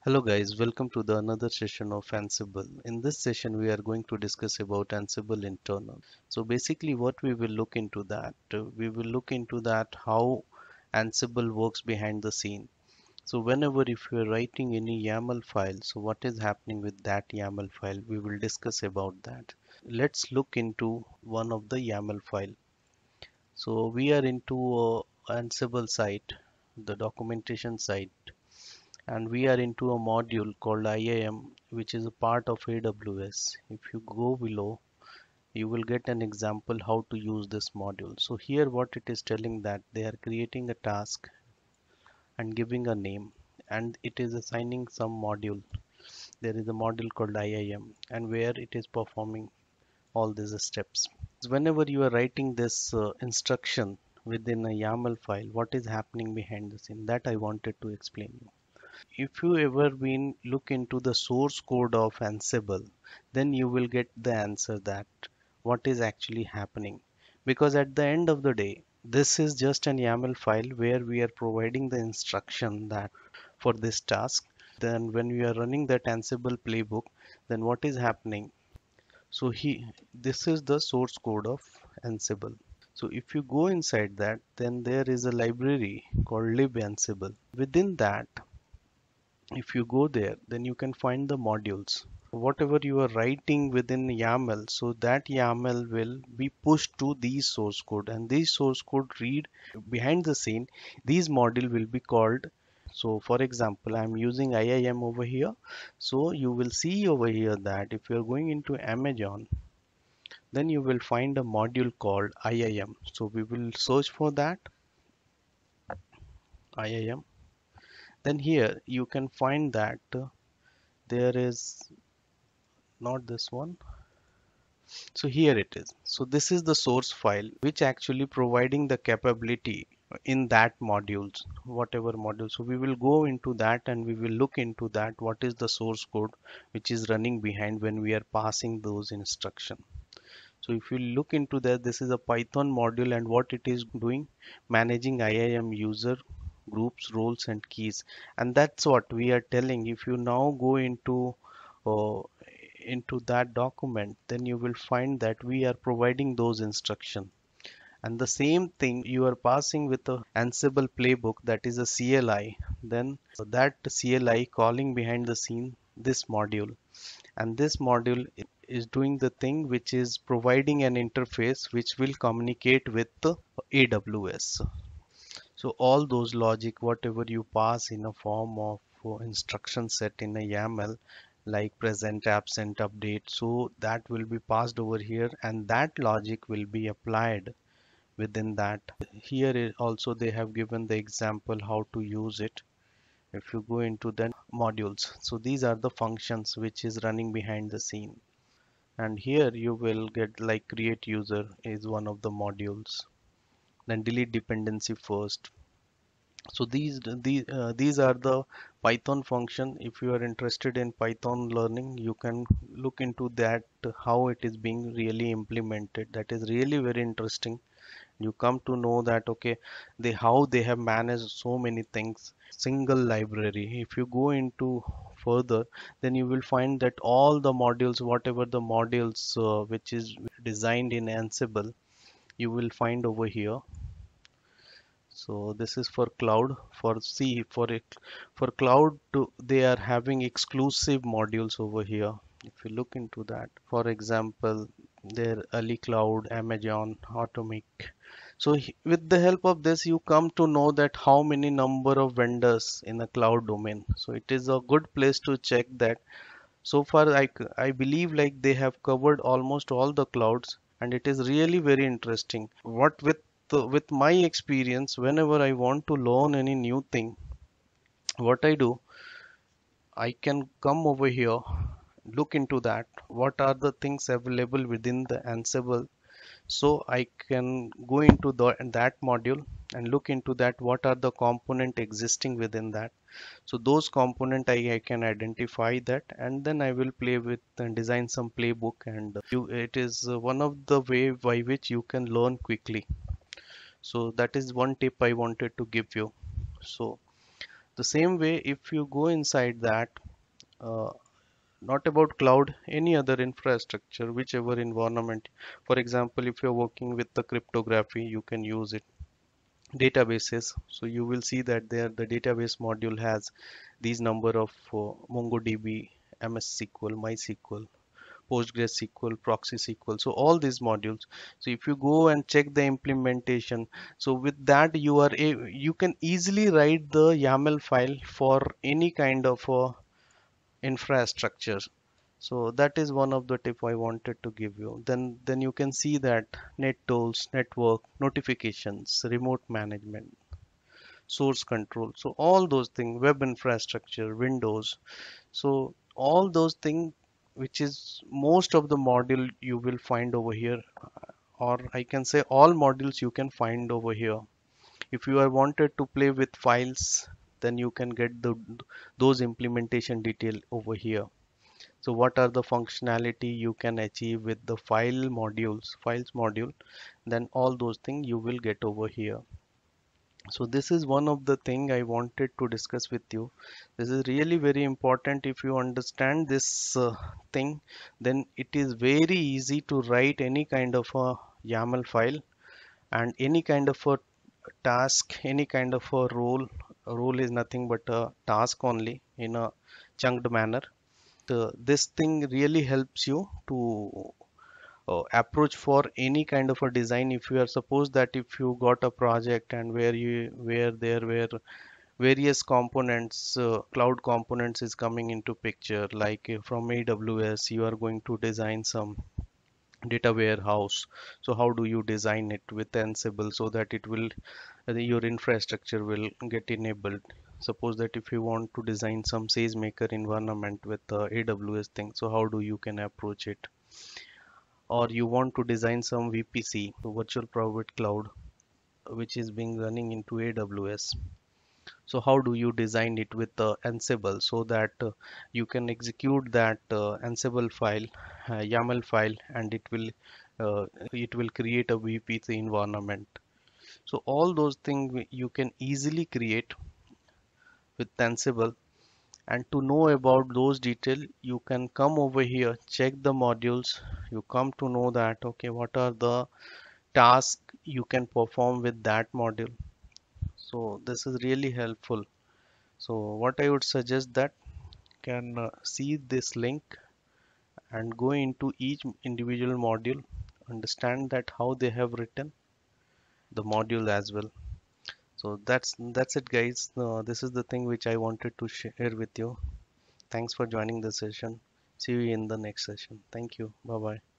Hello guys, welcome to the another session of Ansible. In this session, we are going to discuss about Ansible Internal. So basically what we will look into that, how Ansible works behind the scene. So whenever if you are writing any YAML file, so what is happening with that YAML file, we will discuss about that. Let's look into one of the YAML file. So we are into Ansible site, the documentation site, and we are into a module called IAM, which is a part of AWS. If you go below, you will get an example how to use this module. So here what it is telling that they are creating a task and giving a name, and it is assigning some module. There is a module called IAM and where it is performing all these steps. Whenever you are writing this instruction within a YAML file, what is happening behind the scene, that I wanted to explain you. If you ever been look into the source code of Ansible, then you will get the answer that what is actually happening. Because at the end of the day, this is just an YAML file where we are providing the instruction that for this task. Then when we are running that Ansible playbook, then what is happening? So this is the source code of Ansible. So if you go inside that, then there is a library called libansible. Within that, if you go there, then you can find the modules. Whatever you are writing within YAML, so that YAML will be pushed to these source code, and these source code read behind the scene. These module will be called. So for example, I'm using IIM over here. So you will see over here that if you're going into Amazon, then you will find a module called IIM. So we will search for that IIM. Then here you can find that there is not this one. So here it is. So this is the source file which actually providing the capability in that modules, whatever module. So we will go into that and we will look into that what is the source code which is running behind when we are passing those instruction. So if you look into that, this is a Python module, and what it is doing, managing IAM user groups, roles and keys. And that's what we are telling. If you now go uh, into that document, then you will find that we are providing those instructions. And the same thing you are passing with a Ansible playbook, that is a CLI. Then that CLI calling behind the scene this module, and this module is doing the thing which is providing an interface which will communicate with the AWS. So all those logic, whatever you pass in a form of instruction set in a YAML, like present, absent, update, so that will be passed over here, and that logic will be applied within that. Here also they have given the example how to use it. If you go into the modules, so these are the functions which is running behind the scene. And here you will get like create user is one of the modules, then delete dependency first. So these are the Python function. If you are interested in Python learning, you can look into that, how it is being really implemented. That is really very interesting. You come to know that okay, they how they have managed so many things single library. If you go into further, then you will find that all the modules, whatever the modules which is designed in Ansible, you will find over here. So this is for cloud. For C, for it, for cloud they are having exclusive modules over here. If you look into that, for example, their Ali Cloud, Amazon, Atomic. So with the help of this, you come to know that how many number of vendors in the cloud domain. So it is a good place to check that. So far, I believe like they have covered almost all the clouds, and it is really very interesting. What with my experience, whenever I want to learn any new thing, what I do, I can come over here, look into that. What are the things available within the Ansible, so I can go into that module and look into that what are the component existing within that. So those component I can identify that, and then I will play with and design some playbook, and it is one of the way by which you can learn quickly. So that is one tip I wanted to give you. So The same way, if you go inside that, uh, not about cloud, any other infrastructure, whichever environment. For example, if you're working with the cryptography, you can use it. Databases, so you will see that there the database module has these number of MongoDB, MS SQL, MySQL, PostgreSQL, Proxy SQL, so all these modules. So if you go and check the implementation, so with that you can easily write the YAML file for any kind of infrastructure. So that is one of the tip I wanted to give you. Then you can see that net tools, network, notifications, remote management, source control. So all those things, web infrastructure, Windows. So all those things, which is most of the module you will find over here, or I can say all modules you can find over here. If you are wanted to play with files, then you can get those implementation detail over here. So what are the functionality you can achieve with the files module, then all those things you will get over here. So this is one of the thing I wanted to discuss with you. This is really very important. If you understand this thing, then it is very easy to write any kind of a YAML file and any kind of a task, any kind of a role. A role is nothing but a task only in a chunked manner. This thing really helps you to approach for any kind of a design. If you are suppose that if you got a project and where there were various components, cloud components is coming into picture, like from AWS you are going to design some data warehouse. So how do you design it with Ansible so that it will your infrastructure will get enabled. Suppose that if you want to design some SageMaker environment with AWS thing, so how do you can approach it? Or you want to design some VPC, so virtual private cloud, which is being running into AWS. So how do you design it with Ansible so that you can execute that Ansible file, YAML file, and it will create a VPC environment. So all those things you can easily create with Ansible. And to know about those details, you can come over here, check the modules. You come to know that okay, what are the tasks you can perform with that module. So this is really helpful. So what I would suggest that can see this link and go into each individual module, understand that how they have written the module as well. So that's it, guys. This is the thing which I wanted to share with you. Thanks for joining the session. See you in the next session. Thank you. Bye bye.